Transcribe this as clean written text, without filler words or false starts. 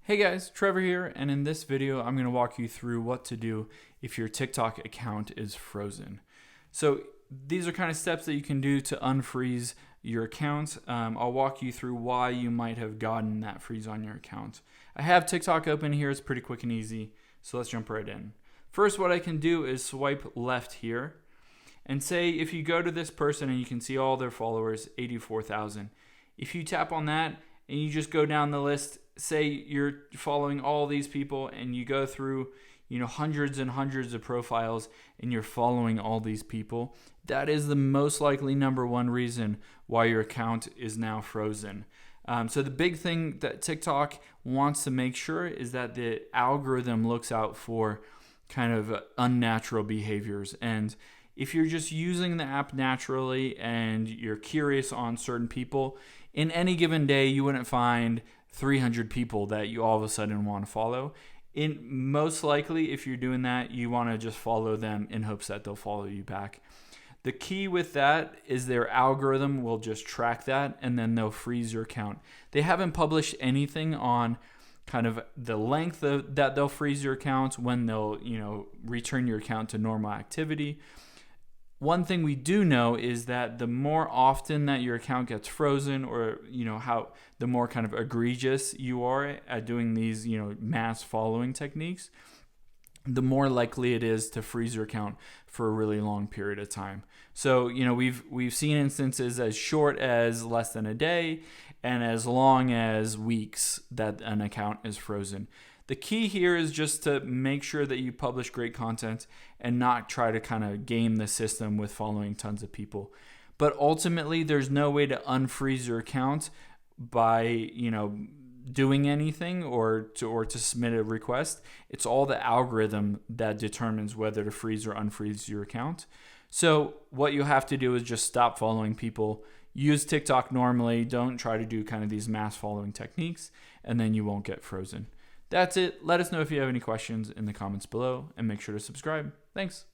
Hey guys, Trevor here, and in this video I'm going to walk you through what to do if your TikTok account is frozen. So these are kind of steps that you can do to unfreeze your account. I'll walk you through why you might have gotten that freeze on your account. I have TikTok open here, it's pretty quick and easy, so let's jump right in. First, what I can do is swipe left here, and say if you go to this person and you can see all their followers, 84,000. If you tap on that and you just go down the list, say you're following all these people and you go through hundreds and hundreds of profiles and you're following all these people, that is the most likely number one reason why your account is now frozen. So the big thing that TikTok wants to make sure is that the algorithm looks out for kind of unnatural behaviors. And if you're just using the app naturally and you're curious on certain people, in any given day you wouldn't find 300 people that you all of a sudden want to follow. Most likely, if you're doing that, you want to just follow them in hopes that they'll follow you back. The key with that is their algorithm will just track that and then they'll freeze your account. They haven't published anything on kind of the length that they'll freeze your account, when they'll return your account to normal activity. One thing we do know is that the more often that your account gets frozen, or how the more kind of egregious you are at doing these mass following techniques, the more likely it is to freeze your account for a really long period of time. So we've seen instances as short as less than a day and as long as weeks that an account is frozen. The key here is just to make sure that you publish great content and not try to kind of game the system with following tons of people. But ultimately, there's no way to unfreeze your account by, doing anything or to submit a request. It's all the algorithm that determines whether to freeze or unfreeze your account. So what you have to do is just stop following people. Use TikTok normally. Don't try to do kind of these mass following techniques, and then you won't get frozen. That's it. Let us know if you have any questions in the comments below, and make sure to subscribe. Thanks.